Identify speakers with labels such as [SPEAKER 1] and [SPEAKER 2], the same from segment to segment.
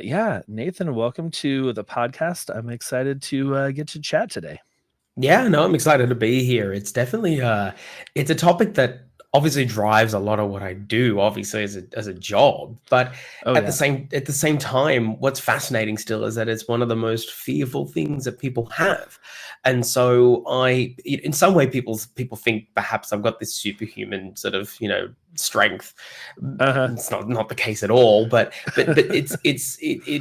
[SPEAKER 1] Yeah, Nathan, welcome to the podcast. I'm excited to get to chat today.
[SPEAKER 2] Yeah, no, I'm excited to be here. It's definitely it's a topic that obviously drives a lot of what I do, obviously as a job. But
[SPEAKER 1] Oh
[SPEAKER 2] at the
[SPEAKER 1] yeah,
[SPEAKER 2] same time, what's fascinating still is that it's one of the most fearful things that people have. And so in some way, people think perhaps I've got this superhuman sort of strength.
[SPEAKER 1] uh
[SPEAKER 2] It's not the case at all. But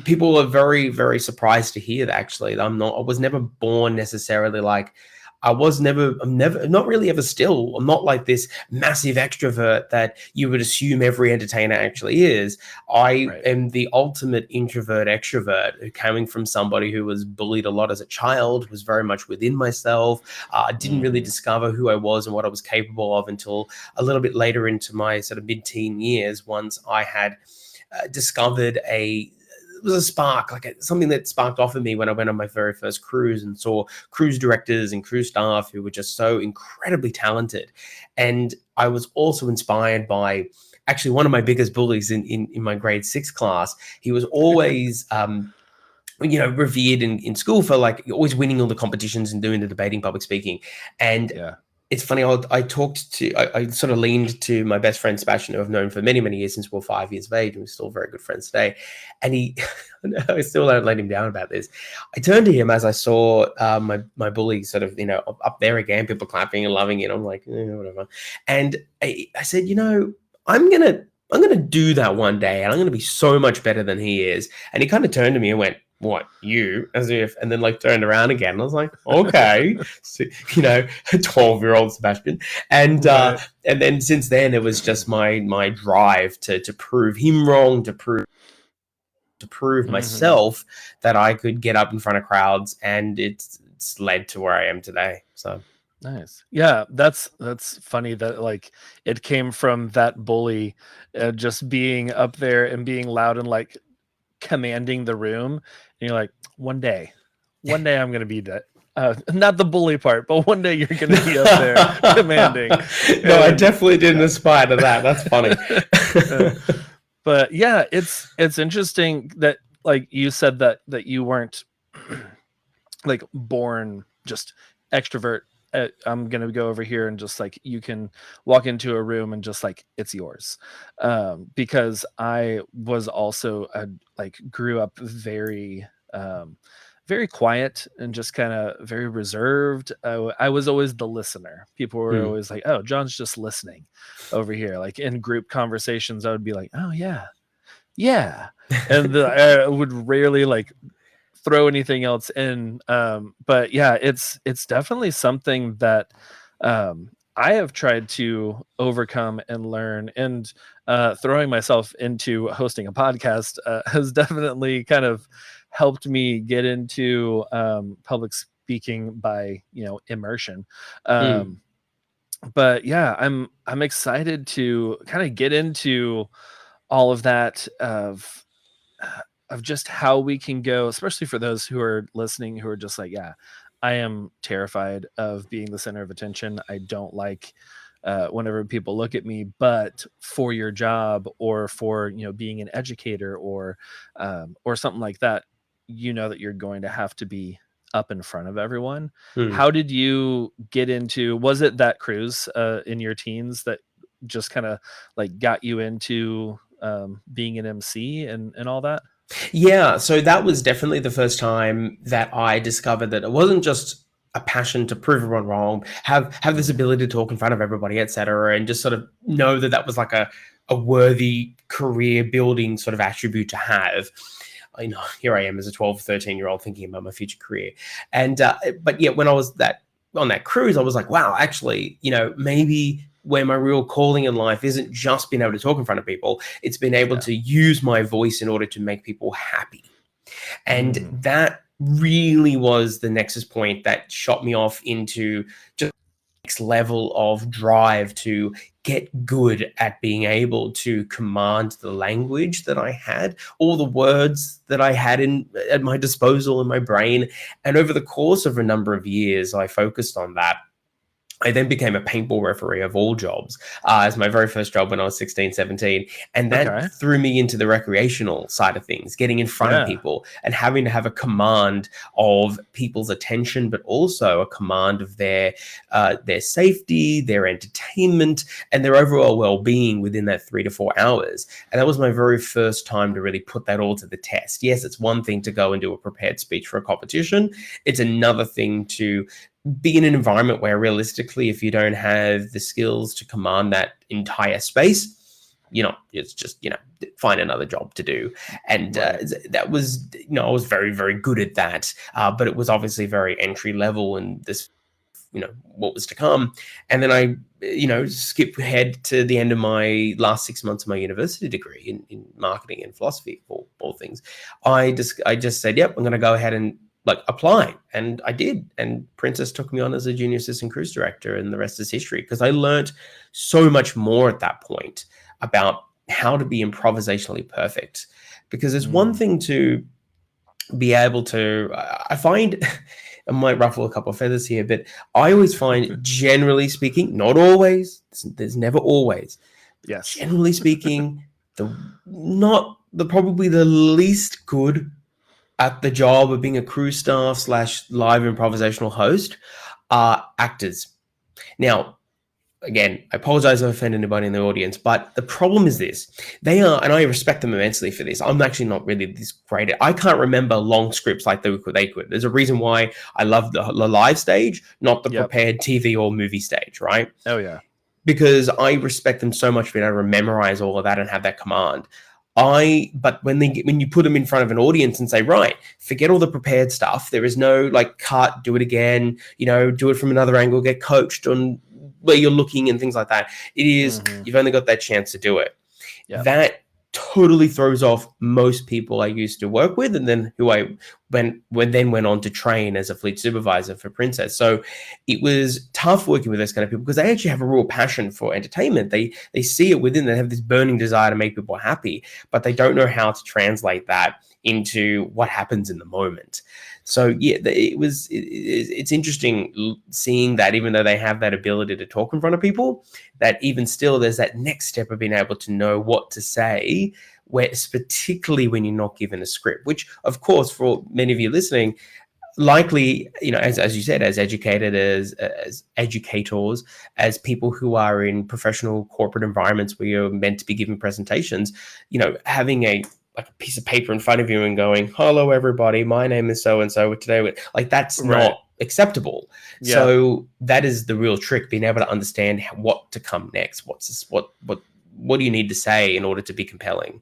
[SPEAKER 2] people are very surprised to hear that actually. I was never born necessarily like I'm not really ever still. I'm not like this massive extrovert that you would assume every entertainer actually is. I
[SPEAKER 1] right.
[SPEAKER 2] am the ultimate introvert extrovert, coming from somebody who was bullied a lot as a child, was very much within myself. I didn't really
[SPEAKER 1] Hmm.
[SPEAKER 2] discover who I was and what I was capable of until a little bit later into my sort of mid-teen years, once I had discovered it was a spark, something that sparked off of me when I went on my very first cruise and saw cruise directors and cruise staff who were just so incredibly talented. And I was also inspired by actually one of my biggest bullies in my grade 6 class. He was always revered in school for like always winning all the competitions and doing the debating, public speaking. And
[SPEAKER 1] Yeah.
[SPEAKER 2] it's funny. I sort of leaned to my best friend Sebastian, who I've known for many, many years since we were 5 years of age, and we're still very good friends today. And I still don't let him down about this. I turned to him as I saw my bully sort of, up there again, people clapping and loving it. I'm like, whatever. And I said, I'm gonna do that one day, and I'm gonna be so much better than he is. And he kind of turned to me and went, "What, you?" As if, and then like turned around again. And I was like, "Okay," so, 12-year-old Sebastian. And
[SPEAKER 1] Right.
[SPEAKER 2] and then since then, it was just my drive to prove him wrong, to prove
[SPEAKER 1] Hmm.
[SPEAKER 2] myself that I could get up in front of crowds, and it's led to where I am today. So
[SPEAKER 1] Nice. Yeah, that's funny that like it came from that bully, just being up there and being loud and like commanding the room. And you're like, one day I'm gonna be that. Not the bully part, but one day you're gonna be up there commanding.
[SPEAKER 2] no, I
[SPEAKER 1] And
[SPEAKER 2] definitely didn't
[SPEAKER 1] yeah.
[SPEAKER 2] aspire to that. That's funny.
[SPEAKER 1] Uh, but yeah, it's interesting that like you said that you weren't like born just extrovert. I'm gonna go over here and just like you can walk into a room and just like it's yours, because I was also like grew up very very quiet and just kind of very reserved. I was always the listener. People were
[SPEAKER 2] Hmm.
[SPEAKER 1] always like, "Oh, John's just listening over here." Like in group conversations, I would be like, "Oh yeah, yeah," and I would rarely like throw anything else in. But yeah, it's definitely something that I have tried to overcome and learn. And throwing myself into hosting a podcast has definitely kind of helped me get into public speaking by immersion.
[SPEAKER 2] Hmm.
[SPEAKER 1] Um, but yeah, I'm excited to kind of get into all of that of just how we can go, especially for those who are listening who are just like, yeah, I am terrified of being the center of attention. I don't like whenever people look at me, but for your job or for being an educator or something like that, you know that you're going to have to be up in front of everyone.
[SPEAKER 2] Hmm.
[SPEAKER 1] How did you get into? Was it that cruise in your teens that just kind of like got you into being an MC and all that?
[SPEAKER 2] Yeah, so that was definitely the first time that I discovered that it wasn't just a passion to prove everyone wrong, have this
[SPEAKER 1] Mm,
[SPEAKER 2] ability to talk in front of everybody, etc., and just sort of know that that was like a worthy career building sort of attribute to have. Here I am as a 12, 13-year-old thinking about my future career. And but yeah, when I was that on that cruise, I was like, wow, actually, maybe where my real calling in life isn't just being able to talk in front of people, it's been able
[SPEAKER 1] yeah.
[SPEAKER 2] to use my voice in order to make people happy. And
[SPEAKER 1] Mm,
[SPEAKER 2] that really was the nexus point that shot me off into just next level of drive to get good at being able to command the language that I had, all the words that I had at my disposal in my brain. And over the course of a number of years, I focused on that. I then became a paintball referee of all jobs as my very first job when I was 16, 17. And that
[SPEAKER 1] Okay.
[SPEAKER 2] threw me into the recreational side of things, getting in front of
[SPEAKER 1] Yeah.
[SPEAKER 2] people and having to have a command of people's attention, but also a command of their safety, their entertainment, and their overall well-being within that 3 to 4 hours. And that was my very first time to really put that all to the test. Yes, it's one thing to go and do a prepared speech for a competition. It's another thing to be in an environment where realistically, if you don't have the skills to command that entire space, it's just, find another job to do. And
[SPEAKER 1] Right.
[SPEAKER 2] that was, I was very, very good at that. But it was obviously very entry level and this, what was to come. And then I, skip ahead to the end of my last 6 months of my university degree in marketing and philosophy, all things. I just said, yep, I'm going to go ahead and like apply, and I did. And Princess took me on as a junior assistant cruise director, and the rest is history, because I learned so much more at that point about how to be improvisationally perfect. Because it's one
[SPEAKER 1] Mm.
[SPEAKER 2] thing to be able to, I find, I might ruffle a couple of feathers here, but I always find, generally speaking, not always, there's never always, but
[SPEAKER 1] Yes.
[SPEAKER 2] generally speaking, the not the probably the least good at the job of being a crew staff slash live improvisational host are actors. Now, again, I apologize if I offend anybody in the audience, but the problem is this. They are, and I respect them immensely for this. I'm actually not really this great at, I can't remember long scripts like they could. There's a reason why I love the live stage, not the
[SPEAKER 1] Yep.
[SPEAKER 2] prepared TV or movie stage, right?
[SPEAKER 1] Oh yeah.
[SPEAKER 2] Because I respect them so much for being able to memorize all of that and have that command. But when you put them in front of an audience and say, right, forget all the prepared stuff. There is no like cut, do it again, do it from another angle, get coached on where you're looking and things like that. It is, you've only got that chance to do it.
[SPEAKER 1] Yep.
[SPEAKER 2] That totally throws off most people I used to work with, and then who I went on to train as a fleet supervisor for Princess. So it was tough working with those kind of people, because they actually have a real passion for entertainment. They see it within. They have this burning desire to make people happy, but they don't know how to translate that into what happens in the moment. So yeah, it's interesting seeing that, even though they have that ability to talk in front of people, that even still there's that next step of being able to know what to say, where particularly when you're not given a script, which of course for many of you listening, likely, as you said, as educated as educators, as people who are in professional corporate environments where you're meant to be giving presentations, having a piece of paper in front of you and going, hello everybody, my name is so and so, today, like, that's
[SPEAKER 1] Right.
[SPEAKER 2] not acceptable.
[SPEAKER 1] Yeah.
[SPEAKER 2] So that is the real trick, being able to understand what to come next. What do you need to say in order to be compelling?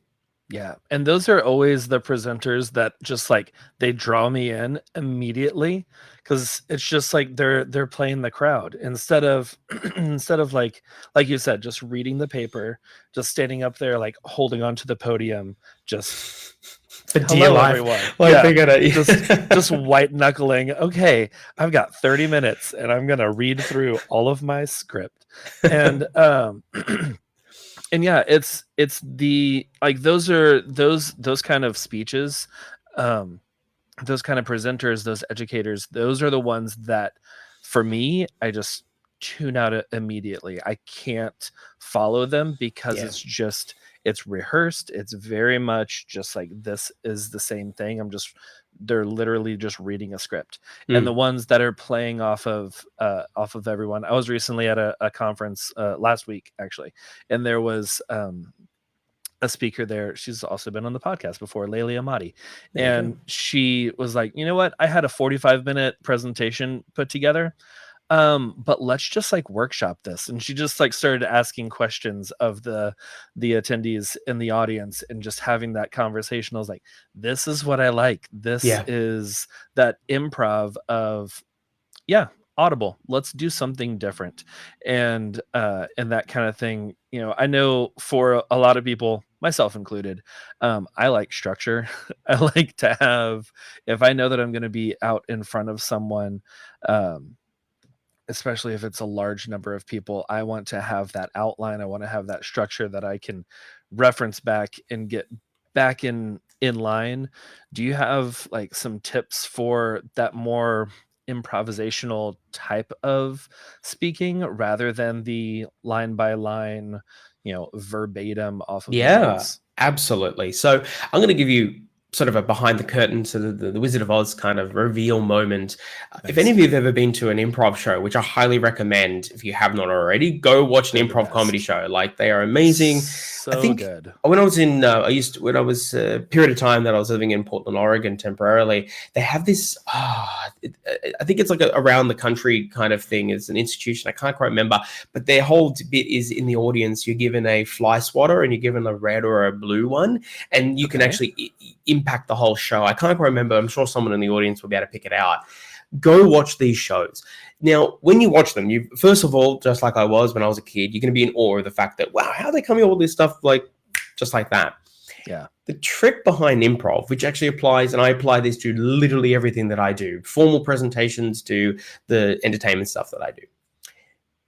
[SPEAKER 1] Yeah. And those are always the presenters that just like they draw me in immediately, because it's just like they're playing the crowd instead of instead of like you said, just reading the paper, just standing up there, like holding onto the podium, just
[SPEAKER 2] For dear
[SPEAKER 1] hello
[SPEAKER 2] life,
[SPEAKER 1] everyone.
[SPEAKER 2] like
[SPEAKER 1] Yeah.
[SPEAKER 2] they're gonna
[SPEAKER 1] Just white knuckling. Okay, I've got 30 minutes and I'm gonna read through all of my script. And and yeah, it's the like those kind of speeches, um those kind of presenters, those educators, those are the ones that for me I just tune out immediately. I can't follow them because
[SPEAKER 2] Yeah.
[SPEAKER 1] it's rehearsed. It's very much just like this is the same thing. They're literally just reading a script. And the
[SPEAKER 2] Mm.
[SPEAKER 1] ones that are playing off of everyone. I was recently at a conference last week actually, and there was a speaker there. She's also been on the podcast before, Layli Amadi.
[SPEAKER 2] There you go.
[SPEAKER 1] And she was like, you know what? I had a 45-minute presentation put together. But let's just like workshop this. And she just like started asking questions of the attendees in the audience and just having that conversation. I was like, this is what I like. This
[SPEAKER 2] Yeah.
[SPEAKER 1] is that improv of, yeah, audible, let's do something different. And that kind of thing, I know for a lot of people, myself included, I like structure. I like to have, if I know that I'm going to be out in front of someone, um especially if it's a large number of people, I want to have that outline. I want to have that structure that I can reference back and get back in line. Do you have like some tips for that more improvisational type of speaking rather than the line by line, verbatim off of
[SPEAKER 2] Yeah,
[SPEAKER 1] notes.
[SPEAKER 2] absolutely. So I'm going to give you sort of a behind the curtain, sort of the Wizard of Oz kind of reveal moment. If any
[SPEAKER 1] Nice.
[SPEAKER 2] of you have ever been to an improv show, which I highly recommend if you have not already, go watch an
[SPEAKER 1] They're the
[SPEAKER 2] improv comedy
[SPEAKER 1] best.
[SPEAKER 2] show. Like they are amazing. I
[SPEAKER 1] So
[SPEAKER 2] think
[SPEAKER 1] good.
[SPEAKER 2] when I was in, when I was a period of time that I was living in Portland, Oregon temporarily, they have this, I think it's like around the country kind of thing. It's an institution. I can't quite remember, but their whole bit is in the audience, you're given a fly swatter and you're given a red or a blue one, and you can
[SPEAKER 1] Okay.
[SPEAKER 2] actually impact the whole show. I can't quite remember. I'm sure someone in the audience will be able to pick it out. Go watch these shows. Now, when you watch them, you first of all, just like I was when I was a kid, you're going to be in awe of the fact that, wow, how are they coming up with all this stuff like just like that?
[SPEAKER 1] Yeah.
[SPEAKER 2] The trick behind improv, which actually applies, and I apply this to literally everything that I do, formal presentations to the entertainment stuff that I do.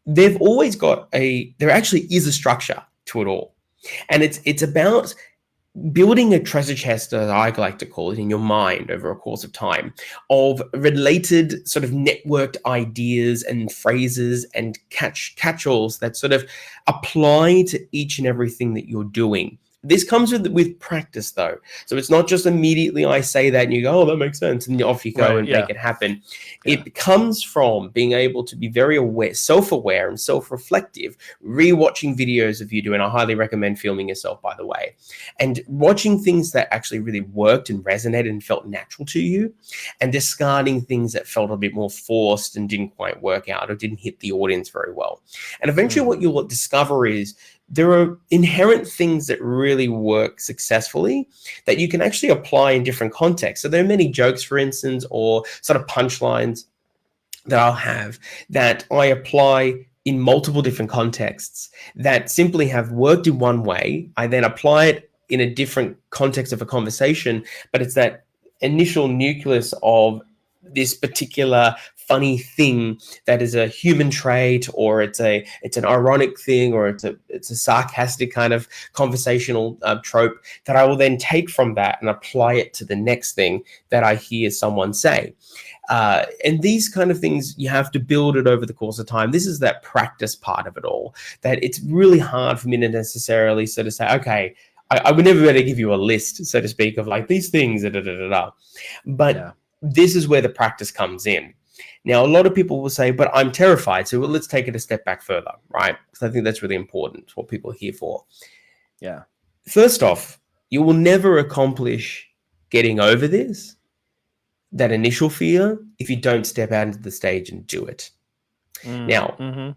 [SPEAKER 2] They've always got there actually is a structure to it all. And it's about building a treasure chest, as I like to call it, in your mind over a course of time of related sort of networked ideas and phrases and catch-alls that sort of apply to each and everything that you're doing. This comes with practice, though. So it's not just immediately I say that and you go, oh, that makes sense, and off you go
[SPEAKER 1] Right.
[SPEAKER 2] and
[SPEAKER 1] Yeah.
[SPEAKER 2] make it happen.
[SPEAKER 1] Yeah.
[SPEAKER 2] It comes from being able to be very aware, self-aware and self-reflective, rewatching videos of you doing. I highly recommend filming yourself, by the way, and watching things that actually really worked and resonated and felt natural to you, and discarding things that felt a bit more forced and didn't quite work out or didn't hit the audience very well. And eventually what you'll discover is there are inherent things that really work successfully that you can actually apply in different contexts. So there are many jokes, for instance, or sort of punchlines that I'll have that I apply in multiple different contexts that simply have worked in one way. I then apply it in a different context of a conversation, but it's that initial nucleus of this particular funny thing that is a human trait, or it's an ironic thing, or it's a sarcastic kind of conversational trope that I will then take from that and apply it to the next thing that I hear someone say. And these kind of things, you have to build it over the course of time. This is that practice part of it all, that it's really hard for me to necessarily sort of say, okay, I would never be able to give you a list, so to speak, of like these things, but this is where the practice comes in. Now, a lot of people will say, but I'm terrified. So let's take it a step back further, right? Because I think that's really important. It's what people are here for.
[SPEAKER 1] Yeah.
[SPEAKER 2] First off, you will never accomplish getting over that initial fear if you don't step out into the stage and do it. Now,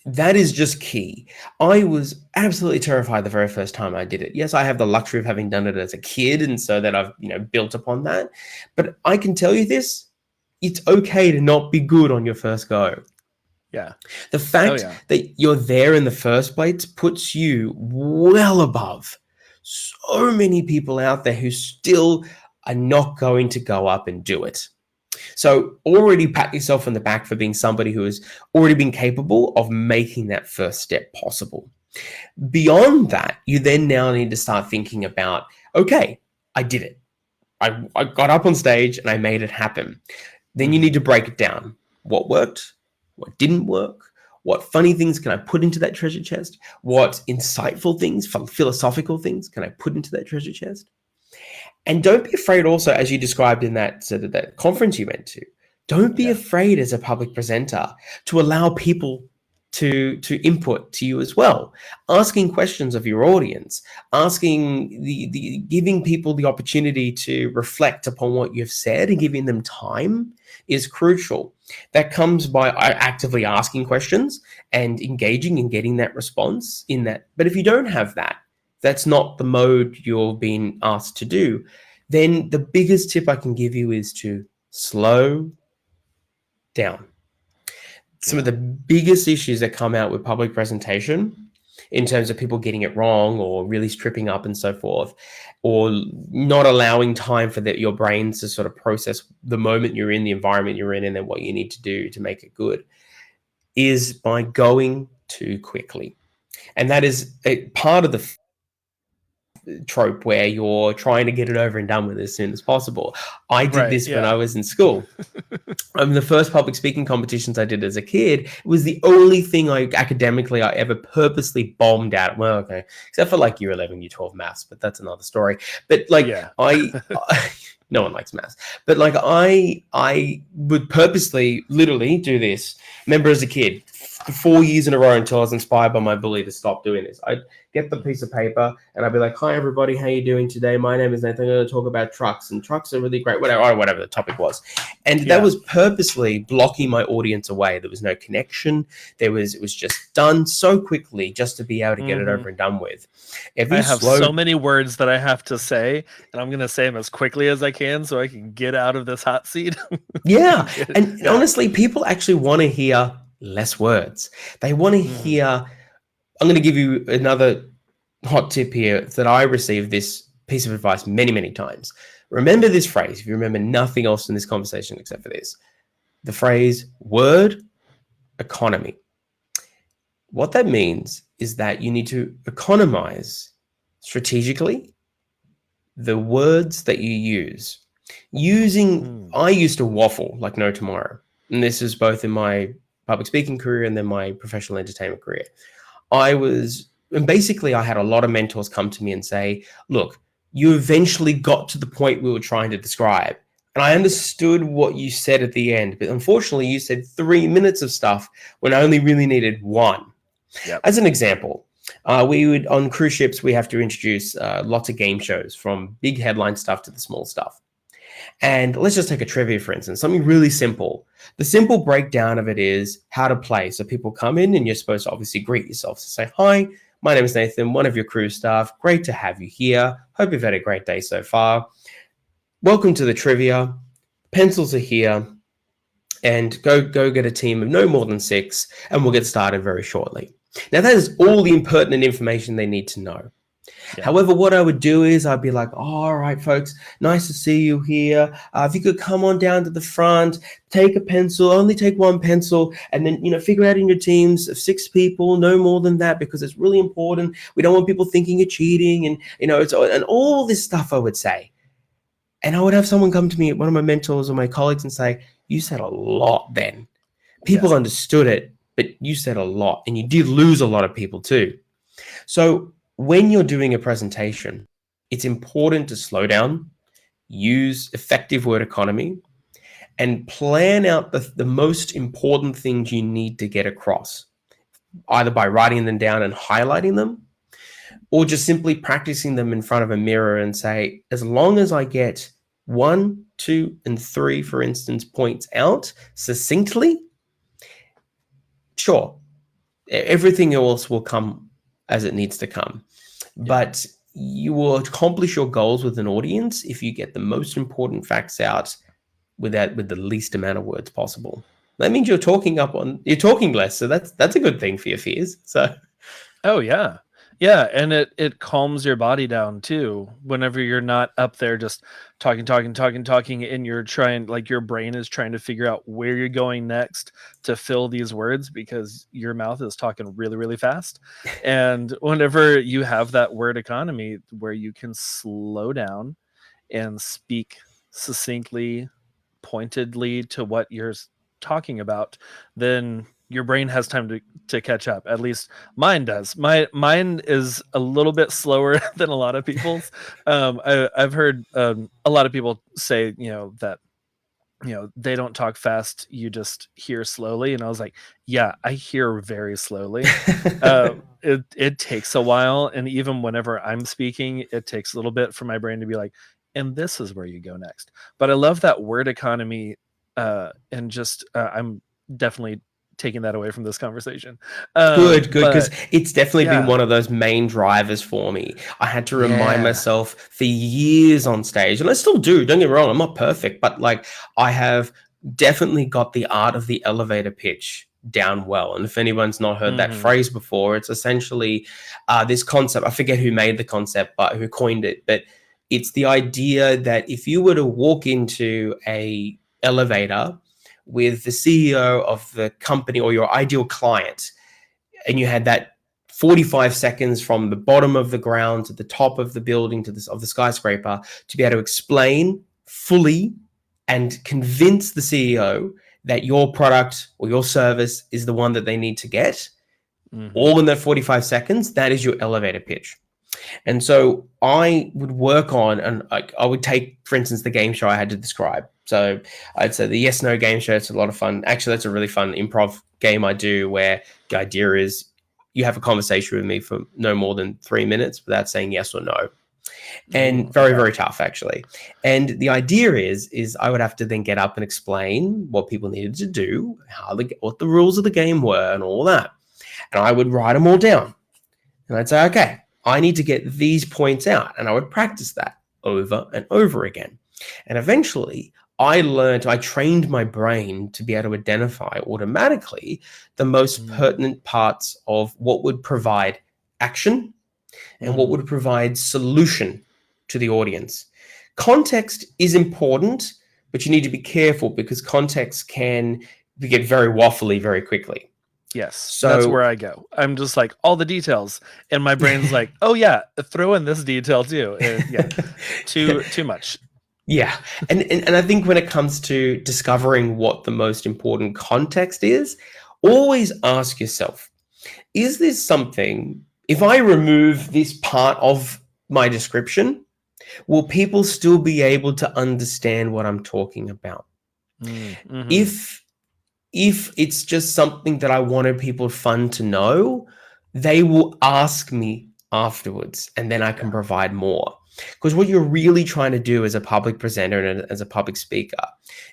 [SPEAKER 2] that is just key. I was absolutely terrified the very first time I did it. Yes, I have the luxury of having done it as a kid, and so that I've built upon that. But I can tell you this: it's okay to not be good on your first go.
[SPEAKER 1] Yeah.
[SPEAKER 2] The fact that you're there in the first place puts you well above so many people out there who still are not going to go up and do it. So already pat yourself on the back for being somebody who has already been capable of making that first step possible. Beyond that, you then now need to start thinking about, okay, I did it. I got up on stage and I made it happen. Then you need to break it down. What worked? What didn't work? What funny things can I put into that treasure chest? What insightful things, philosophical things can I put into that treasure chest? And don't be afraid also, as you described in that conference you went to, don't be afraid as a public presenter to allow people to input to you as well. Asking questions of your audience, giving people the opportunity to reflect upon what you've said and giving them time is crucial. That comes by actively asking questions and engaging and getting that response in that. But if you don't have that, that's not the mode you're being asked to do, then the biggest tip I can give you is to slow down. Some of the biggest issues that come out with public presentation in terms of people getting it wrong or really stripping up and so forth, or not allowing time for your brains to sort of process the moment you're in, the environment you're in, and then what you need to do to make it good, is by going too quickly. And that is a part of trope where you're trying to get it over and done with as soon as possible. I did
[SPEAKER 1] Right.
[SPEAKER 2] this when I
[SPEAKER 1] Yeah.
[SPEAKER 2] was in school. The first public speaking competitions I did as a kid, it was the only thing I ever purposely bombed at. Well, okay, except for like year 11, year 12 maths, but that's another story. But like
[SPEAKER 1] Yeah.
[SPEAKER 2] no one likes maths, but like I would purposely, literally do this. Remember, as a kid, 4 years in a row until I was inspired by my bully to stop doing this. I'd get the piece of paper and I'd be like, "Hi everybody, how you doing today? My name is Nathan. I'm going to talk about trucks, and trucks are really great." Whatever the topic was, and that
[SPEAKER 1] Yeah.
[SPEAKER 2] was purposely blocking my audience away. There was no connection. It was just done so quickly just to be able to get it
[SPEAKER 1] Mhm.
[SPEAKER 2] over and done with. If
[SPEAKER 1] I
[SPEAKER 2] you
[SPEAKER 1] have
[SPEAKER 2] slow
[SPEAKER 1] so many words that I have to say, and I'm going to say them as quickly as I can so I can get out of this hot seat.
[SPEAKER 2] Yeah. And
[SPEAKER 1] Yeah.
[SPEAKER 2] honestly, people actually want to hear less words. They want to
[SPEAKER 1] Mhm.
[SPEAKER 2] hear. I'm going to give you another hot tip here that I received this piece of advice many, many times. Remember this phrase. If you remember nothing else in this conversation except for this, the phrase word economy. What that means is that you need to economize strategically the words that you use.
[SPEAKER 1] Mm.
[SPEAKER 2] I used to waffle like no tomorrow. And this is both in my public speaking career and then my professional entertainment career. And basically, I had a lot of mentors come to me and say, "Look, you eventually got to the point we were trying to describe. And I understood what you said at the end, but unfortunately, you said 3 minutes of stuff when I only really needed one."
[SPEAKER 1] Yep.
[SPEAKER 2] As an example, we would on cruise ships, we have to introduce lots of game shows, from big headline stuff to the small stuff. And let's just take a trivia, for instance, something really simple. The simple breakdown of it is how to play. So people come in and you're supposed to obviously greet yourself. So say, "Hi, my name is Nathan, one of your cruise staff. Great to have you here. Hope you've had a great day so far. Welcome to the trivia. Pencils are here. And go get a team of no more than 6, and we'll get started very shortly." Now, that is all the impertinent information they need to know.
[SPEAKER 1] Yeah.
[SPEAKER 2] However, what I would do is I'd be like, "All right, folks, nice to see you here. If you could come on down to the front, take a pencil, only take one pencil, and then, figure out in your teams of 6 people, no more than that, because it's really important. We don't want people thinking you're cheating," and all this stuff I would say. And I would have someone come to me, one of my mentors or my colleagues, and say, "You said a lot then.
[SPEAKER 1] Yeah.
[SPEAKER 2] People understood it, but you said a lot, and you did lose a lot of people too." So when you're doing a presentation, it's important to slow down, use effective word economy, and plan out the most important things you need to get across, either by writing them down and highlighting them, or just simply practicing them in front of a mirror and say, as long as I get 1, 2, and 3, for instance, points out succinctly, sure, everything else will come as it needs to come.
[SPEAKER 1] Yeah.
[SPEAKER 2] But you will accomplish your goals with an audience if you get the most important facts out with the least amount of words possible. That means you're talking less, so that's a good thing for your fears. So
[SPEAKER 1] Oh yeah. Yeah, and it calms your body down too whenever you're not up there just talking, and you're trying, like, your brain is trying to figure out where you're going next to fill these words because your mouth is talking really, really fast. And whenever you have that word economy where you can slow down and speak succinctly, pointedly to what you're talking about, then your brain has time to catch up. At least mine does. Mine is a little bit slower than a lot of people's. I've heard a lot of people say, that they don't talk fast, you just hear slowly, and I was like, yeah, I hear very slowly. It takes a while, and even whenever I'm speaking, it takes a little bit for my brain to be like, and this is where you go next. But I love that word economy, and just I'm definitely taking that away from this conversation.
[SPEAKER 2] good, because
[SPEAKER 1] But
[SPEAKER 2] it's definitely been
[SPEAKER 1] yeah.
[SPEAKER 2] one of those main drivers for me. I had to remind
[SPEAKER 1] Yeah.
[SPEAKER 2] myself for years on stage, and I still do. Don't get me wrong, I'm not perfect, but like I have definitely got the art of the elevator pitch down well. And if anyone's not heard that
[SPEAKER 1] Hmm.
[SPEAKER 2] phrase before, it's essentially this concept. I forget who made the concept, but who coined it. But it's the idea that if you were to walk into a elevator with the CEO of the company or your ideal client, and you had that 45 seconds from the bottom of the ground to the top of the building to of the skyscraper to be able to explain fully and convince the CEO that your product or your service is the one that they need to get, all in that 45 seconds. That is your elevator pitch. And so I would work on, and I would take, for instance, the game show I had to describe. So I'd say the yes, no game show. It's a lot of fun. Actually, that's a really fun improv game I do where the idea is you have a conversation with me for no more than 3 minutes without saying yes or no. And very, very tough, actually. And the idea is I would have to then get up and explain what people needed to do, what the rules of the game were and all that. And I would write them all down. And I'd say, okay, I need to get these points out. And I would practice that over and over again. And eventually I trained my brain to be able to identify automatically the most pertinent parts of what would provide action and what would provide solution to the audience. Context is important, but you need to be careful because context can get very waffly very quickly.
[SPEAKER 1] Yes, so that's where I go. I'm just like all the details, and my brain's like, "Oh yeah, throw in this detail too." And too much.
[SPEAKER 2] Yeah, and I think when it comes to discovering what the most important context is, always ask yourself: is this something? If I remove this part of my description, will people still be able to understand what I'm talking about? If it's just something that I wanted people fun to know, they will ask me afterwards and then I can provide more. Because what you're really trying to do as a public presenter and as a public speaker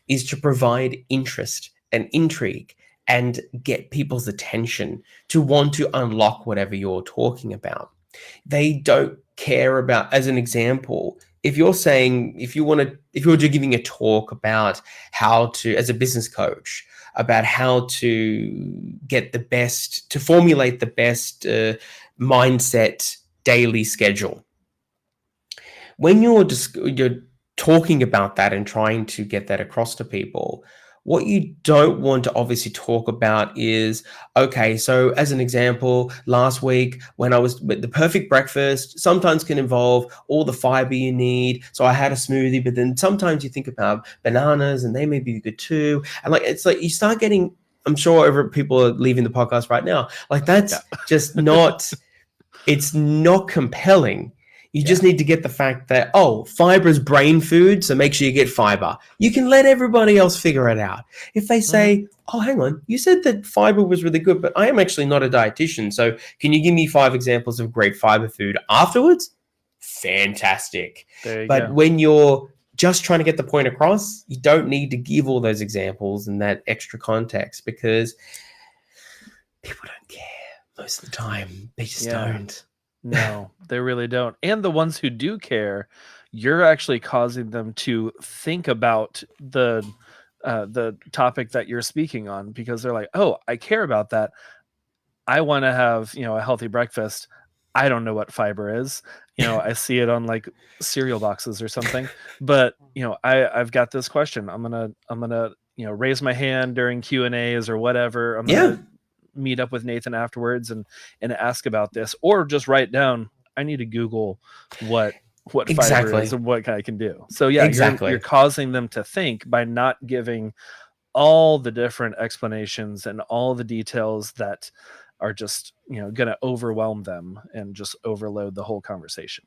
[SPEAKER 2] is to provide interest and intrigue and get people's attention to want to unlock whatever you're talking about. They don't care about, as an example, if you're giving a talk about how to, as a business coach, about how to formulate the best mindset daily schedule. When you're talking about that and trying to get that across to people, what you don't want to obviously talk about is, okay, so as an example, last week when I was with the perfect breakfast, sometimes can involve all the fiber you need. So I had a smoothie, but then sometimes you think about bananas and they may be good too. And it's like you start getting, I'm sure people are leaving the podcast right now. Like that's just not, it's not compelling. You just need to get the fact that, fiber is brain food, so make sure you get fiber. You can let everybody else figure it out. If they say, hang on, you said that fiber was really good, but I am actually not a dietitian, so can you give me 5 examples of great fiber food afterwards? Fantastic. But when you're just trying to get the point across, you don't need to give all those examples and that extra context because people don't care most of the time. They just don't.
[SPEAKER 1] No, they really don't. And the ones who do care, you're actually causing them to think about the topic that you're speaking on because they're like, oh, I care about that. I want to have, a healthy breakfast. I don't know what fiber is. I see it on like cereal boxes or something, but I've got this question. I'm gonna raise my hand during Q&As or whatever. I'm gonna meet up with Nathan afterwards and ask about this, or just write down, I need to Google what fiber is and what I can do. So you're causing them to think by not giving all the different explanations and all the details that are just, going to overwhelm them and just overload the whole conversation.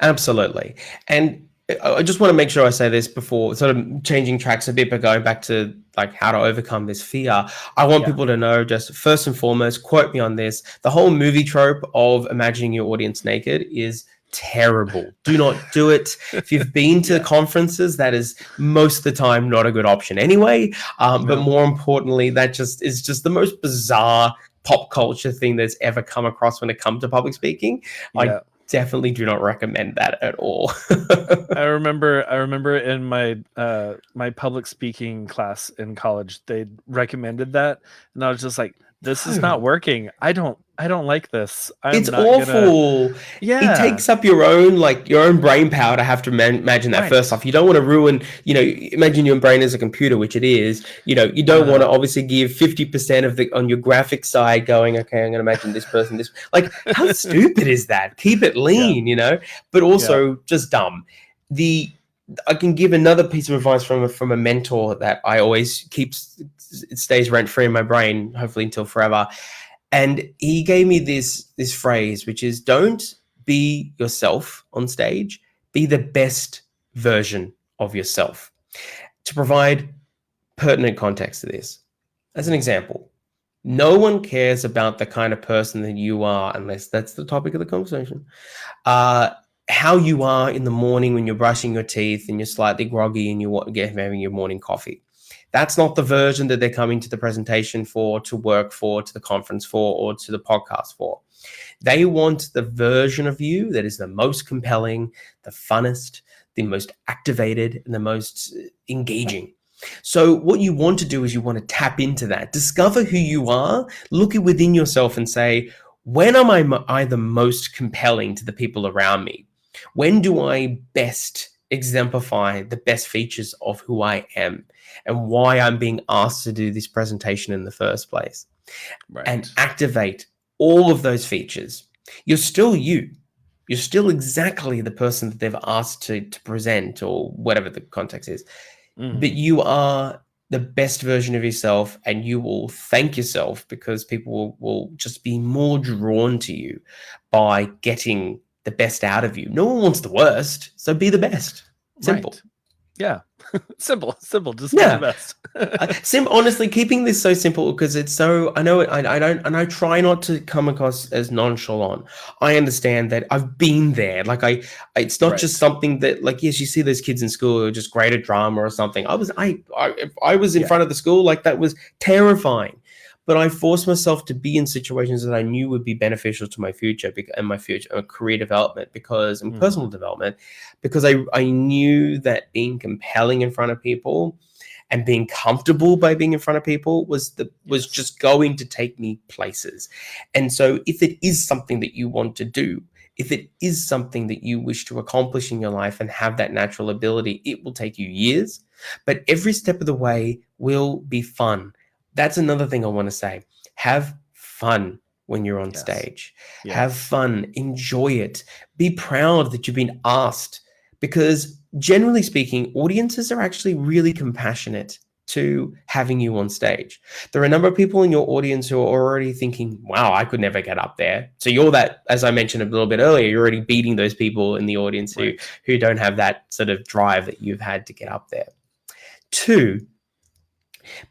[SPEAKER 2] Absolutely. And I just want to make sure I say this before sort of changing tracks a bit, but going back to like how to overcome this fear. I want people to know, just first and foremost, quote me on this. The whole movie trope of imagining your audience naked is terrible. Do not do it. If you've been to conferences, that is most of the time not a good option anyway. But more importantly, that is just the most bizarre pop culture thing that's ever come across when it comes to public speaking. I definitely do not recommend that at all.
[SPEAKER 1] I remember in my my public speaking class in college, they recommended that, and I was just like, this is not working. I don't I don't like this. I'm
[SPEAKER 2] It's
[SPEAKER 1] not gonna.
[SPEAKER 2] awful. It
[SPEAKER 1] Yeah.
[SPEAKER 2] takes up your own, like your own brain power to have to imagine that first
[SPEAKER 1] Right.
[SPEAKER 2] off. You don't want to ruin, imagine your brain as a computer, which it is. You don't want to
[SPEAKER 1] Uh,
[SPEAKER 2] obviously give 50% of the on your graphic side going, okay, I'm going to imagine this person, this. Like, how stupid is that? Keep it
[SPEAKER 1] yeah.
[SPEAKER 2] lean, but
[SPEAKER 1] Yeah.
[SPEAKER 2] also just dumb. The I can give another piece of advice from a mentor that I always keeps it stays rent free in my brain, hopefully until forever. And he gave me this phrase, which is, don't be yourself on stage, be the best version of yourself. To provide pertinent context to this, as an example, no one cares about the kind of person that you are unless that's the topic of the conversation. uh, how you are in the morning when you're brushing your teeth and you're slightly groggy and you're having your morning coffee. That's not the version that they're coming to the presentation for, to work for, to the conference for, or to the podcast for. They want the version of you that is the most compelling, the funnest, the most activated, and the most engaging. So, what you want to do is you want to tap into that, discover who you are, look within yourself and say, when am I the most compelling to the people around me? When do I best exemplify the best features of who I am and why I'm being asked to do this presentation in the first place? And
[SPEAKER 1] Right.
[SPEAKER 2] activate all of those features. You're still you. You're still exactly the person that they've asked to present or whatever the context is. But
[SPEAKER 1] Hmm.
[SPEAKER 2] you are the best version of yourself, and you will thank yourself because people will just be more drawn to you by getting the best out of you. No one wants the worst, so be the best.
[SPEAKER 1] Right.
[SPEAKER 2] Simple.
[SPEAKER 1] Yeah. Simple. Simple. Just be the
[SPEAKER 2] Yeah.
[SPEAKER 1] best.
[SPEAKER 2] Honestly, keeping this so simple because it's so. I know I don't, and I try not to come across as nonchalant. I understand that I've been there. Like it's not just
[SPEAKER 1] Right.
[SPEAKER 2] something that, like, yes, you see those kids in school who are just great at drama or something. If I was in
[SPEAKER 1] Yeah.
[SPEAKER 2] front of the school, like, that was terrifying. But I forced myself to be in situations that I knew would be beneficial to my future and my future career development and
[SPEAKER 1] Hmm.
[SPEAKER 2] personal development, because I knew that being compelling in front of people and being comfortable by being in front of people was
[SPEAKER 1] Yes.
[SPEAKER 2] just going to take me places. And so if it is something that you want to do, if it is something that you wish to accomplish in your life and have that natural ability, it will take you years, but every step of the way will be fun. That's another thing I want to say. Have fun when you're on
[SPEAKER 1] Yes.
[SPEAKER 2] stage. Have
[SPEAKER 1] Yes.
[SPEAKER 2] fun, enjoy it. Be proud that you've been asked, because generally speaking, audiences are actually really compassionate to having you on stage. There are a number of people in your audience who are already thinking, wow, I could never get up there. So you're that, as I mentioned a little bit earlier, you're already beating those people in the audience who
[SPEAKER 1] Right.
[SPEAKER 2] who don't have that sort of drive that you've had to get up there. Two,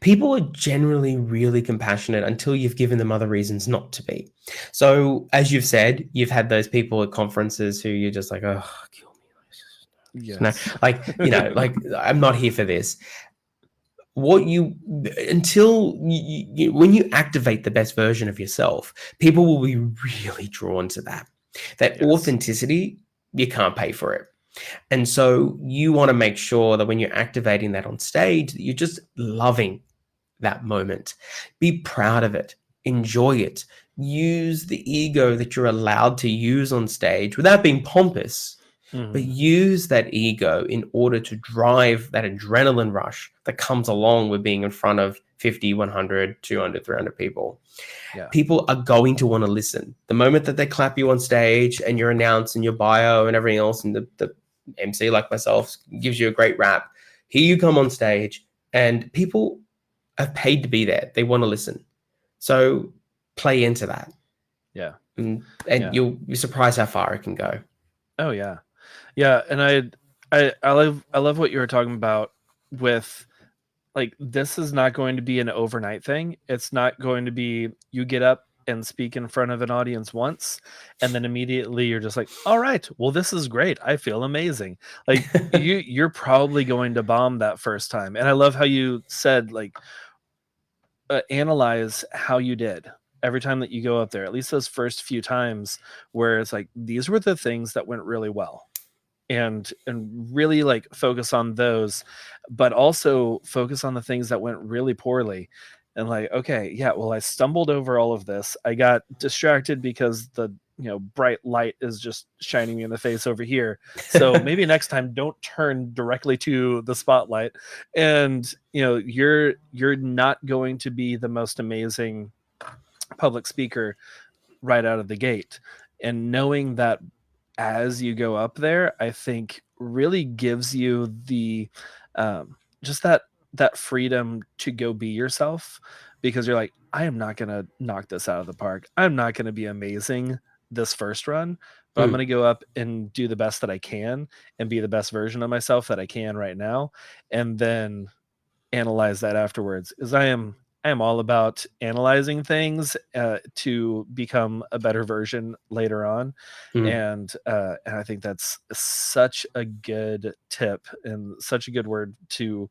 [SPEAKER 2] people are generally really compassionate until you've given them other reasons not to be. So, as you've said, you've had those people at conferences who you're just like, oh, kill me. No,
[SPEAKER 1] Yes.
[SPEAKER 2] like I'm not here for this. What you until when you activate the best version of yourself, people will be really drawn to that. That
[SPEAKER 1] Yes.
[SPEAKER 2] authenticity, you can't pay for it. And so you want to make sure that when you're activating that on stage, that you're just loving that moment. Be proud of it. Enjoy it. Use the ego that you're allowed to use on stage without being pompous, but
[SPEAKER 1] Hmm.
[SPEAKER 2] use that ego in order to drive that adrenaline rush that comes along with being in front of 50, 100, 200, 300 people.
[SPEAKER 1] Yeah.
[SPEAKER 2] People are going to want to listen. The moment that they clap you on stage and you're announced and your bio and everything else, and the MC, like myself, gives you a great rap, here you come on stage, and people have paid to be there. They want to listen. So play into that.
[SPEAKER 1] Yeah.
[SPEAKER 2] And
[SPEAKER 1] Yeah.
[SPEAKER 2] you'll be surprised how far it can go.
[SPEAKER 1] Oh yeah. Yeah. And I love what you were talking about with, like, this is not going to be an overnight thing. It's not going to be you get up and speak in front of an audience once and then immediately you're just like, all right, well, this is great. I feel amazing. Like, you're probably going to bomb that first time. And I love how you said, like, analyze how you did every time that you go up there, at least those first few times, where it's like, these were the things that went really well, and really, like, focus on those, but also focus on the things that went really poorly, and like, okay, yeah, well, I stumbled over all of this. I got distracted because the bright light is just shining me in the face over here. So maybe next time don't turn directly to the spotlight. And you're not going to be the most amazing public speaker right out of the gate. And knowing that as you go up there, I think really gives you the just that freedom to go be yourself, because you're like, I am not going to knock this out of the park. I'm not going to be amazing this first run, but I'm going to go up and do the best that I can and be the best version of myself that I can right now, and then analyze that afterwards. Is I am all about analyzing things to become a better version later on, and I think that's such a good tip and such a good word to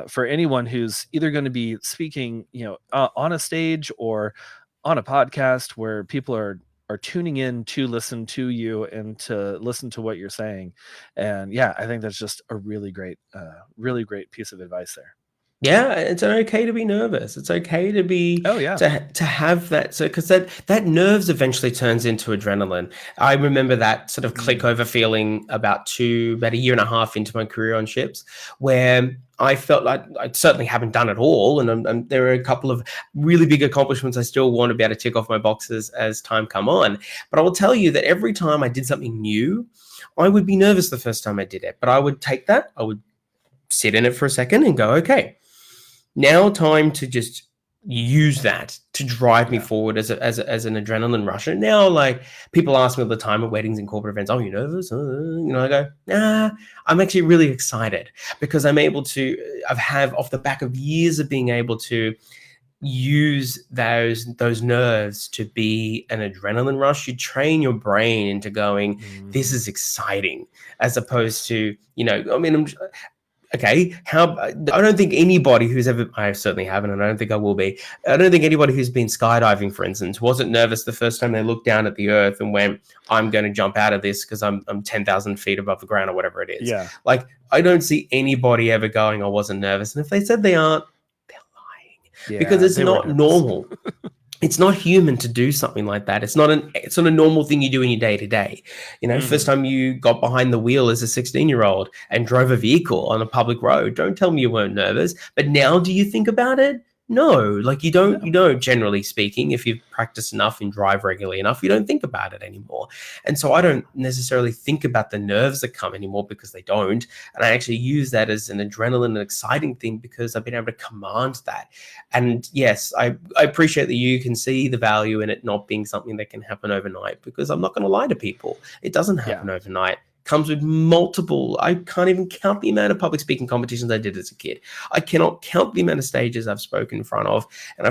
[SPEAKER 1] for anyone who's either going to be speaking, on a stage or on a podcast where people are tuning in to listen to you and to listen to what you're saying. And yeah, I think that's just a really great piece of advice there.
[SPEAKER 2] Yeah, it's okay to be nervous. It's okay to be
[SPEAKER 1] Oh yeah.
[SPEAKER 2] to have that. So because that nerves eventually turns into adrenaline. I remember that sort of click over feeling about a year and a half into my career on ships, where I felt like I certainly haven't done it all, and there are a couple of really big accomplishments I still want to be able to tick off my boxes as time come on. But I will tell you that every time I did something new, I would be nervous the first time I did it, but I would take that, I would sit in it for a second and go, okay, now time to just use that to drive me forward as an adrenaline rusher. Now, like, people ask me all the time at weddings and corporate events, "Oh, you nervous?" I go, "Nah, I'm actually really excited because I'm able to. I've have off the back of years of being able to use those nerves to be an adrenaline rush. You train your brain into going, this is exciting, as opposed to, I mean, okay, I don't think anybody who's ever, I certainly haven't, and I don't think I will be, I don't think anybody who's been skydiving, for instance, wasn't nervous the first time they looked down at the earth and went, I'm going to jump out of this because I'm 10,000 feet above the ground or whatever it is.
[SPEAKER 1] Yeah.
[SPEAKER 2] Like, I don't see anybody ever going, I wasn't nervous. And if they said they aren't, they're lying. Because it's not normal. It's not human to do something like that. It's not a normal thing you do in your day to day. First time you got behind the wheel as a 16-year-old and drove a vehicle on a public road, don't tell me you weren't nervous. But now, do you think about it? No, like you don't, generally speaking, if you've practiced enough and drive regularly enough, you don't think about it anymore. And so I don't necessarily think about the nerves that come anymore because they don't. And I actually use that as an adrenaline and exciting thing because I've been able to command that. And yes, I appreciate that you can see the value in it not being something that can happen overnight, because I'm not going to lie to people. It doesn't happen overnight. Comes with multiple, I can't even count the amount of public speaking competitions I did as a kid. I cannot count the amount of stages I've spoken in front of, and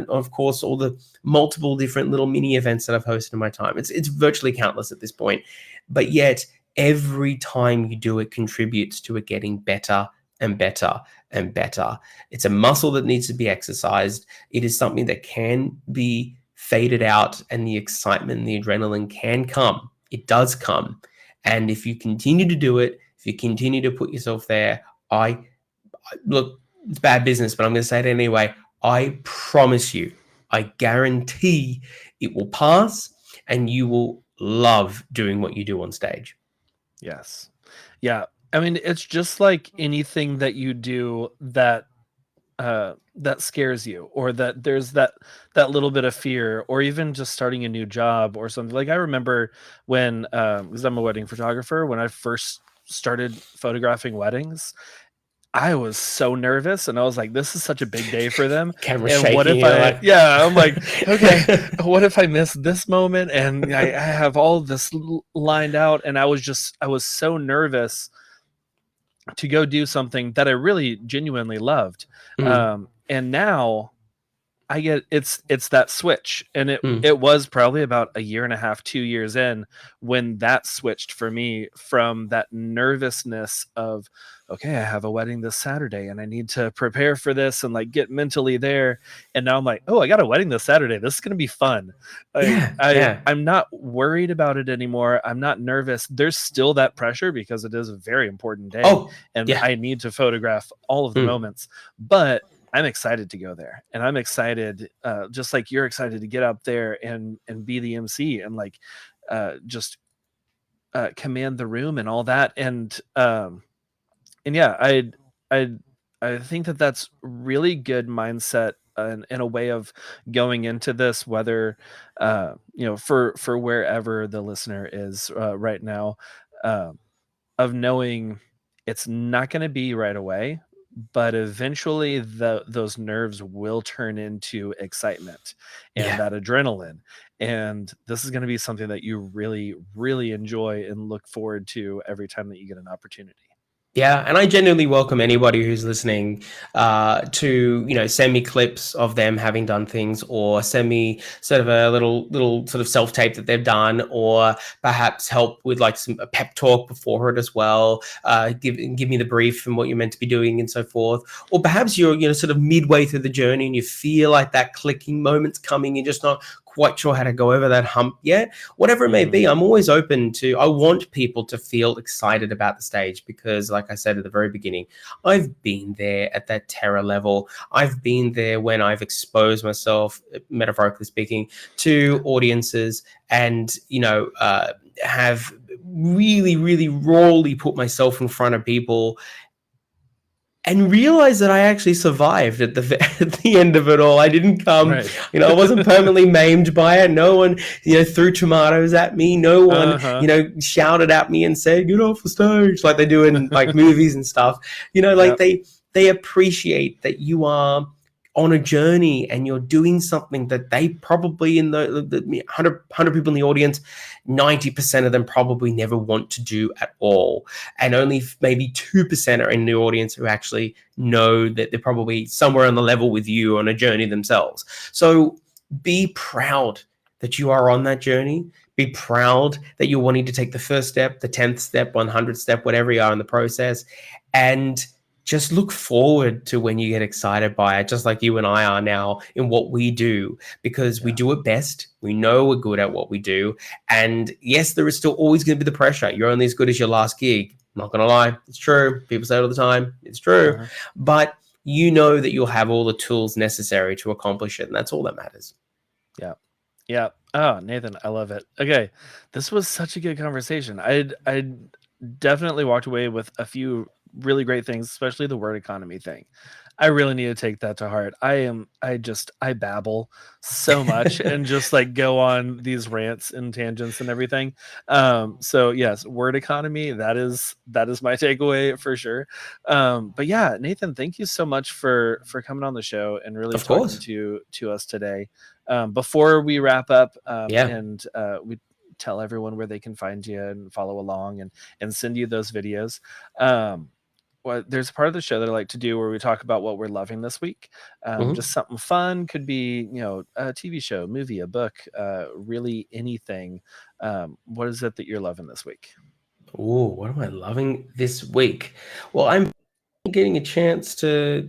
[SPEAKER 2] of course all the multiple different little mini events that I've hosted in my time. It's virtually countless at this point, but yet every time you do it contributes to it getting better and better and better. It's a muscle that needs to be exercised. It is something that can be faded out, and the excitement and the adrenaline can come. It does come. And if you continue to do it, if you continue to put yourself there, look, it's bad business, but I'm going to say it anyway. I promise you, I guarantee it will pass and you will love doing what you do on stage.
[SPEAKER 1] Yes. Yeah. I mean, it's just like anything that you do that scares you, or that there's that little bit of fear, or even just starting a new job or something. Like I remember when, because I'm a wedding photographer, when I first started photographing weddings, I was so nervous, and I was like, this is such a big day for them.
[SPEAKER 2] Camera
[SPEAKER 1] and
[SPEAKER 2] shaking.
[SPEAKER 1] What if I'm like, okay, what if I miss this moment? And I have all this lined out, and I was so nervous to go do something that I really genuinely loved. And now I get it's that switch, and it was probably about a year and a half, 2 years in, when that switched for me from that nervousness of, okay, I have a wedding this Saturday and I need to prepare for this and like get mentally there. And now I'm like, oh, I got a wedding this Saturday. This is going to be fun. I'm not worried about it anymore. I'm not nervous. There's still that pressure because it is a very important day, I need to photograph all of the moments, but I'm excited to go there, and I'm excited, just like you're excited to get up there and be the MC and like just command the room and all that. And yeah, I I think that that's really good mindset and a way of going into this, whether for wherever the listener is right now, uh, of knowing it's not going to be right away, but eventually those nerves will turn into excitement and
[SPEAKER 2] Yeah.
[SPEAKER 1] that adrenaline, and this is going to be something that you really really enjoy and look forward to every time that you get an opportunity.
[SPEAKER 2] Yeah, and I genuinely welcome anybody who's listening to send me clips of them having done things, or send me sort of a little sort of self tape that they've done, or perhaps help with like a pep talk before it as well. Give me the brief and what you're meant to be doing and so forth. Or perhaps you're sort of midway through the journey and you feel like that clicking moment's coming. You're just not quite sure how to go over that hump yet. Whatever it may
[SPEAKER 1] Hmm.
[SPEAKER 2] be, I'm always open to. I want people to feel excited about the stage because, like I said at the very beginning, I've been there at that terror level. I've been there when I've exposed myself, metaphorically speaking, to audiences, and have really, really rawly put myself in front of people and realized that I actually survived at the at the end of it all. I didn't come,
[SPEAKER 1] Right.
[SPEAKER 2] I wasn't permanently maimed by it. No one, threw tomatoes at me. No one,
[SPEAKER 1] Uh-huh.
[SPEAKER 2] shouted at me and said, "Get off the stage," like they do in like movies and stuff. Like
[SPEAKER 1] Yep.
[SPEAKER 2] they appreciate that you are on a journey and you're doing something that they probably, in the 100 people in the audience, 90% of them probably never want to do at all, and only maybe 2% are in the audience who actually know that they're probably somewhere on the level with you on a journey themselves. So be proud that you are on that journey. Be proud that you're wanting to take the first step, the 10th step, 100th step, whatever you are in the process, and just look forward to when you get excited by it, just like you and I are now in what we do, because we
[SPEAKER 1] Yeah.
[SPEAKER 2] do it best. We know we're good at what we do. And yes, there is still always going to be the pressure. You're only as good as your last gig. Not going to lie. It's true. People say it all the time. It's true.
[SPEAKER 1] Uh-huh.
[SPEAKER 2] But you know that you'll have all the tools necessary to accomplish it. And that's all that matters.
[SPEAKER 1] Yeah. Yeah. Oh, Nathan, I love it. Okay. This was such a good conversation. I definitely walked away with a few really great things, especially the word economy thing. I really need to take that to heart. I babble so much and just like go on these rants and tangents and everything. So yes, word economy, that is my takeaway for sure. But yeah, Nathan, thank you so much for coming on the show and really
[SPEAKER 2] Of
[SPEAKER 1] talking
[SPEAKER 2] course.
[SPEAKER 1] to us today. Before we wrap up,
[SPEAKER 2] Yeah.
[SPEAKER 1] and we tell everyone where they can find you and follow along and send you those videos. Well, there's a part of the show that I like to do where we talk about what we're loving this week. Just
[SPEAKER 2] Mhm.
[SPEAKER 1] something fun, could be a TV show, movie, a book, really anything. What is it that you're loving this week?
[SPEAKER 2] Ooh, what am I loving this week? Well, I'm getting a chance to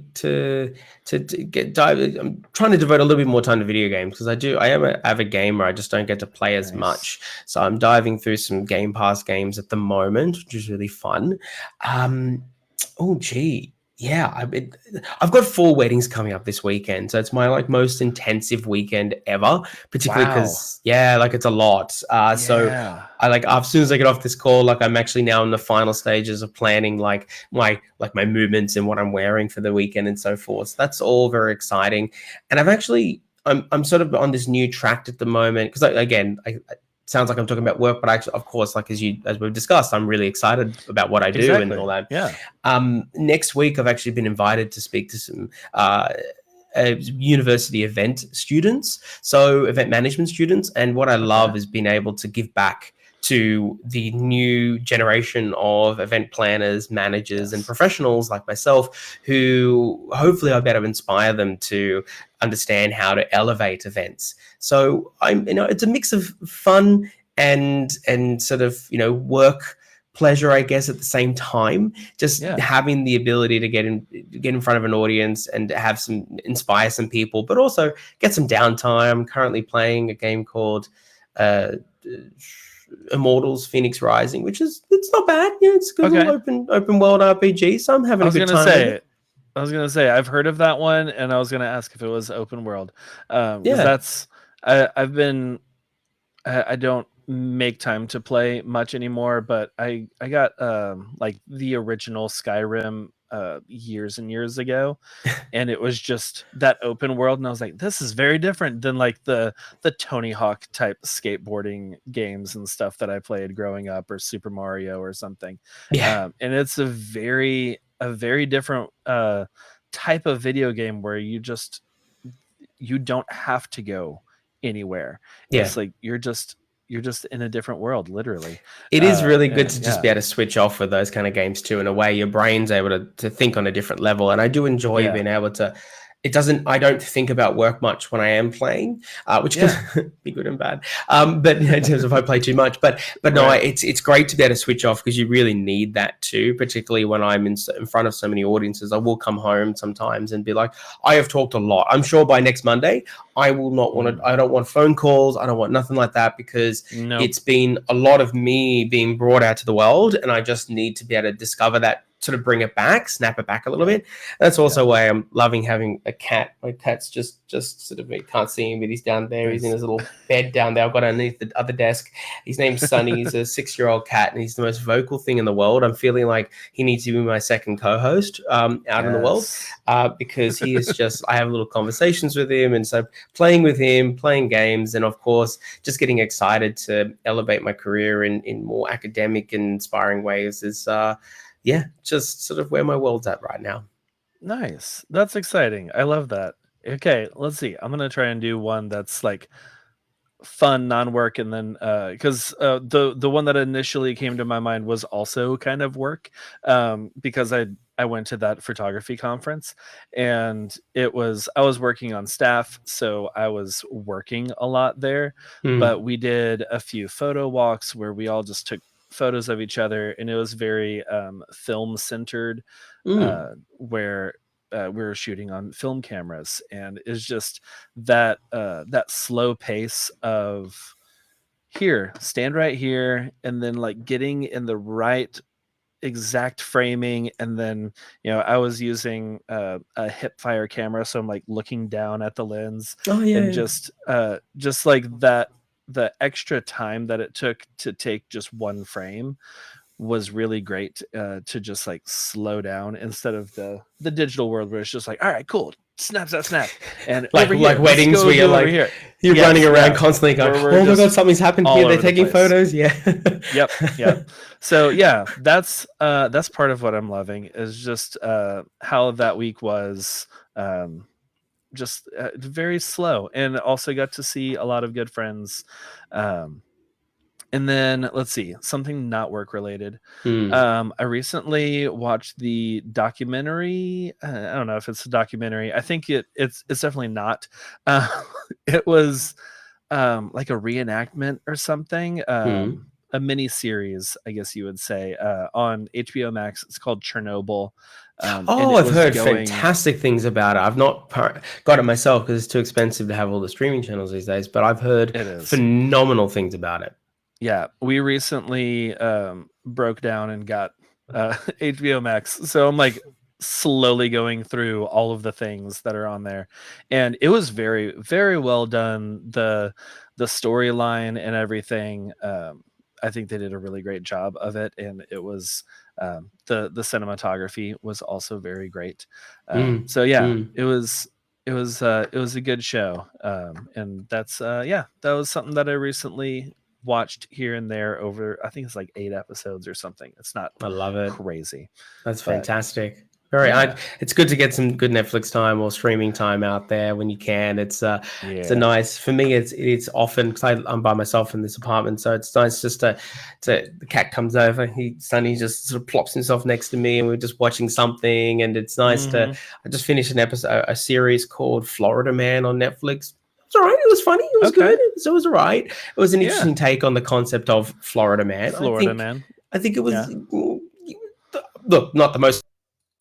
[SPEAKER 2] get dive. I'm trying to devote a little bit more time to video games because I am an avid gamer. I just don't get to play as
[SPEAKER 1] Nice.
[SPEAKER 2] much. So I'm diving through some Game Pass games at the moment, which is really fun. Um, oh gee. Yeah, I've got 4 weddings coming up this weekend, so it's my like most intensive weekend ever. Particularly
[SPEAKER 1] Wow.
[SPEAKER 2] because like it's a lot. So
[SPEAKER 1] Yeah.
[SPEAKER 2] I like as soon as I get off this call, like I'm actually now in the final stages of planning my movements and what I'm wearing for the weekend and so forth. So that's all very exciting. And I'm sort of on this new track at the moment because it sounds like I'm talking about work, but actually, of course, like as we've discussed, I'm really excited about what I do and all
[SPEAKER 1] Exactly.
[SPEAKER 2] that.
[SPEAKER 1] Yeah.
[SPEAKER 2] Next week, I've actually been invited to speak to some university event students, so event management students. And what I
[SPEAKER 1] Okay.
[SPEAKER 2] love is being able to give back to the new generation of event planners, managers, and
[SPEAKER 1] Yes.
[SPEAKER 2] professionals like myself, who hopefully I'll be able to inspire them to understand how to elevate events. So it's a mix of fun and sort of work pleasure, I guess, at the same time. Just
[SPEAKER 1] Yeah.
[SPEAKER 2] having the ability to get in front of an audience and have some inspire some people, but also get some downtime. I'm currently playing a game called uh, Immortals: Phoenix Rising, which is it's not bad. It's a good little
[SPEAKER 1] Okay.
[SPEAKER 2] open world RPG. So I'm
[SPEAKER 1] I
[SPEAKER 2] having a
[SPEAKER 1] was
[SPEAKER 2] good
[SPEAKER 1] gonna
[SPEAKER 2] time with it.
[SPEAKER 1] say I was gonna say I've heard of that one, and I was gonna ask if it was open world, because
[SPEAKER 2] Yeah.
[SPEAKER 1] that's I've been I don't make time to play much anymore, but I got like the original Skyrim years and years ago, and it was just that open world, and I was like, this is very different than like the Tony Hawk type skateboarding games and stuff that I played growing up, or Super Mario or something.
[SPEAKER 2] Yeah.
[SPEAKER 1] And it's a very different type of video game where you don't have to go anywhere.
[SPEAKER 2] Yeah.
[SPEAKER 1] It's like you're just in a different world, literally.
[SPEAKER 2] It is really good
[SPEAKER 1] And
[SPEAKER 2] to just
[SPEAKER 1] yeah,
[SPEAKER 2] be able to switch off with those kind of games too. In a way, your brain's able to think on a different level. And I do enjoy
[SPEAKER 1] yeah,
[SPEAKER 2] being able to. I don't think about work much when I am playing, which can
[SPEAKER 1] yeah,
[SPEAKER 2] be good and bad. But in terms of if I play too much, but no,
[SPEAKER 1] right.
[SPEAKER 2] it's great to be able to switch off, because you really need that too. Particularly when I'm in front of so many audiences, I will come home sometimes and be like, I have talked a lot. I'm sure by next Monday, I will not want to.
[SPEAKER 1] Mm.
[SPEAKER 2] I don't want phone calls. I don't want nothing like that, because
[SPEAKER 1] Nope.
[SPEAKER 2] it's been a lot of me being brought out to the world, and I just need to be able to discover that, sort of bring it back, snap it back a little
[SPEAKER 1] Yeah,
[SPEAKER 2] bit. That's
[SPEAKER 1] yeah.
[SPEAKER 2] also why I'm loving having a cat. My cat's just sort of, you can't see him, but he's down there. He's in
[SPEAKER 1] Nice.
[SPEAKER 2] his little bed down there. I've got underneath the other desk. His name's Sunny. He's a 6-year-old cat, and he's the most vocal thing in the world. I'm feeling like he needs to be my second co-host out in the world,
[SPEAKER 1] Yes.
[SPEAKER 2] because he is just. I have little conversations with him, and so playing with him, playing games, and of course, just getting excited to elevate my career in more academic and inspiring ways is. Yeah, just sort of where my world's at right now.
[SPEAKER 1] Nice. That's exciting. I love that. Okay, let's see. I'm gonna try and do one that's like fun, non-work, and then because the one that initially came to my mind was also kind of work, because I went to that photography conference, and I was working on staff, so I was working a lot there,
[SPEAKER 2] Mm,
[SPEAKER 1] but we did a few photo walks where we all just took photos of each other, and it was very film centered, where we were shooting on film cameras, and it's just that slow pace of here, stand right here, and then like getting in the right exact framing, and then I was using a hip fire camera, so I'm like looking down at the lens,
[SPEAKER 2] oh yeah,
[SPEAKER 1] and
[SPEAKER 2] yeah.
[SPEAKER 1] just like that, the extra time that it took to take just one frame was really great, to just like slow down instead of the digital world where it's just like, all right, cool, snap snap snap, and
[SPEAKER 2] like
[SPEAKER 1] over here, let's
[SPEAKER 2] weddings
[SPEAKER 1] go
[SPEAKER 2] where you're
[SPEAKER 1] do over
[SPEAKER 2] like,
[SPEAKER 1] here.
[SPEAKER 2] you're running
[SPEAKER 1] Yes,
[SPEAKER 2] around
[SPEAKER 1] yeah,
[SPEAKER 2] constantly going,
[SPEAKER 1] where we're
[SPEAKER 2] oh my god,
[SPEAKER 1] just
[SPEAKER 2] something's happened
[SPEAKER 1] all
[SPEAKER 2] here. They're
[SPEAKER 1] over the
[SPEAKER 2] taking
[SPEAKER 1] place.
[SPEAKER 2] photos. Yeah.
[SPEAKER 1] Yep, yep. So yeah, that's part of what I'm loving, is just how that week was, just very slow, and also got to see a lot of good friends. um and then let's see, something not work related.
[SPEAKER 2] Hmm.
[SPEAKER 1] I recently watched the documentary. I don't know if it's a documentary. I think it's definitely not. Uh, it was like a reenactment or something.
[SPEAKER 2] Hmm.
[SPEAKER 1] A mini series, I guess you would say, on HBO Max. It's called Chernobyl, and
[SPEAKER 2] Oh,
[SPEAKER 1] it
[SPEAKER 2] I've
[SPEAKER 1] was
[SPEAKER 2] heard
[SPEAKER 1] going.
[SPEAKER 2] fantastic things about it. I've not got it myself because it's too expensive to have all the streaming channels these days, but I've heard
[SPEAKER 1] It is.
[SPEAKER 2] phenomenal things about it.
[SPEAKER 1] Yeah, we recently broke down and got HBO Max. So I'm like slowly going through all of the things that are on there. And it was very, very well done. The storyline and everything. I think they did a really great job of it. And it was the cinematography was also very great.
[SPEAKER 2] Mm,
[SPEAKER 1] So yeah,
[SPEAKER 2] mm.
[SPEAKER 1] it was a good show. And that's yeah, that was something that I recently watched here and there over, I think it's like 8 episodes or something. It's not
[SPEAKER 2] I love it.
[SPEAKER 1] crazy,
[SPEAKER 2] That's
[SPEAKER 1] but
[SPEAKER 2] fantastic.
[SPEAKER 1] yeah,
[SPEAKER 2] It's good to get some good Netflix time or streaming time out there when you can. It's a
[SPEAKER 1] yeah.
[SPEAKER 2] nice for me. It's often because I'm by myself in this apartment, so it's nice just to the cat comes over. Sonny just sort of plops himself next to me, and we're just watching something. And it's nice to.
[SPEAKER 1] Hmm.
[SPEAKER 2] I just finished a series called Florida Man on Netflix. It's all right. It was funny. It was good.
[SPEAKER 1] Okay.
[SPEAKER 2] It was all right. It was an
[SPEAKER 1] Yeah.
[SPEAKER 2] interesting take on the concept of Florida Man.
[SPEAKER 1] Florida Man.
[SPEAKER 2] I think it
[SPEAKER 1] Yeah.
[SPEAKER 2] was look, not the most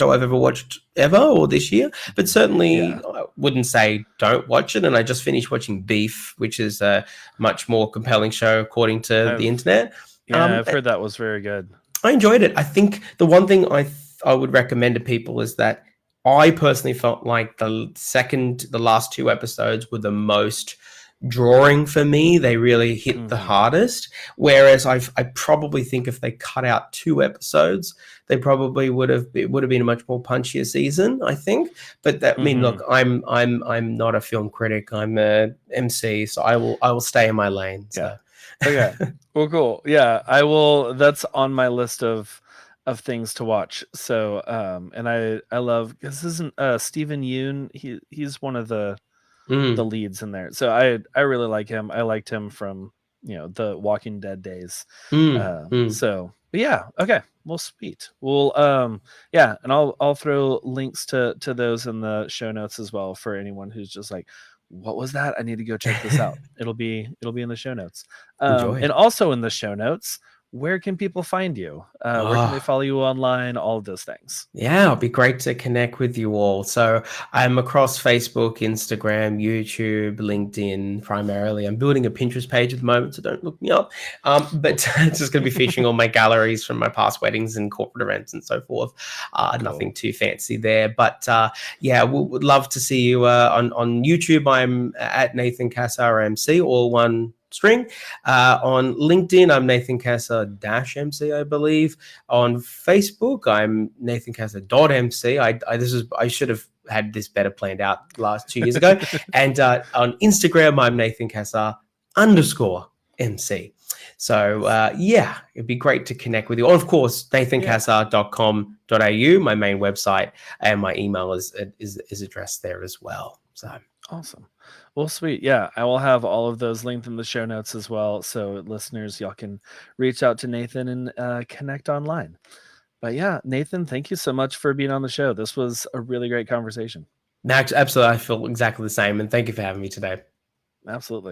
[SPEAKER 2] show I've ever watched ever or this year, but certainly
[SPEAKER 1] Yeah.
[SPEAKER 2] I wouldn't say don't watch it. And I just finished watching Beef, which is a much more compelling show according to the
[SPEAKER 1] I've
[SPEAKER 2] internet.
[SPEAKER 1] yeah, I've heard that was very good.
[SPEAKER 2] I enjoyed it. I think the one thing I would recommend to people is that I personally felt like the last two episodes were the most drawing for me. They really hit the hardest. Whereas I probably think if they cut out two episodes, they probably it would have been a much more punchier season, I think. But that, I mean, look, I'm not a film critic. I'm a MC, so I will stay in my lane. So.
[SPEAKER 1] Yeah. Okay. Well, cool. Yeah, I will. That's on my list of things to watch. So, and I love, this isn't Stephen Yoon. He's one of the leads in there. So I really like him. I liked him from, the Walking Dead days. So, but yeah, okay. Well, sweet. Well, yeah, and I'll throw links to those in the show notes as well for anyone who's just like, what was that? I need to go check this out. It'll be in the show notes.
[SPEAKER 2] Enjoy.
[SPEAKER 1] And also in the show notes, where can people find you? Where can they follow you online? All of those things.
[SPEAKER 2] Yeah, it'll be great to connect with you all. So I'm across Facebook, Instagram, YouTube, LinkedIn primarily. I'm building a Pinterest page at the moment, so don't look me up. But it's just going to be featuring all my galleries from my past weddings and corporate events and so forth. Cool. Nothing too fancy there. But yeah, would love to see you on YouTube. I'm at Nathan Cassar MC, all one string. On LinkedIn, I'm Nathan Cassar -MC, I believe. On Facebook, I'm Nathan Cassar.MC. I should have had this better planned out last 2 years ago. And on Instagram, I'm Nathan Cassar _MC. So yeah, it'd be great to connect with you. And of course, nathancassar.com.au, my main website, and my email is addressed there as well. So
[SPEAKER 1] awesome. Well, sweet. Yeah, I will have all of those linked in the show notes as well. So listeners, y'all can reach out to Nathan and connect online. But yeah, Nathan, thank you so much for being on the show. This was a really great conversation.
[SPEAKER 2] Max, absolutely. I feel exactly the same. And thank you for having me today.
[SPEAKER 1] Absolutely.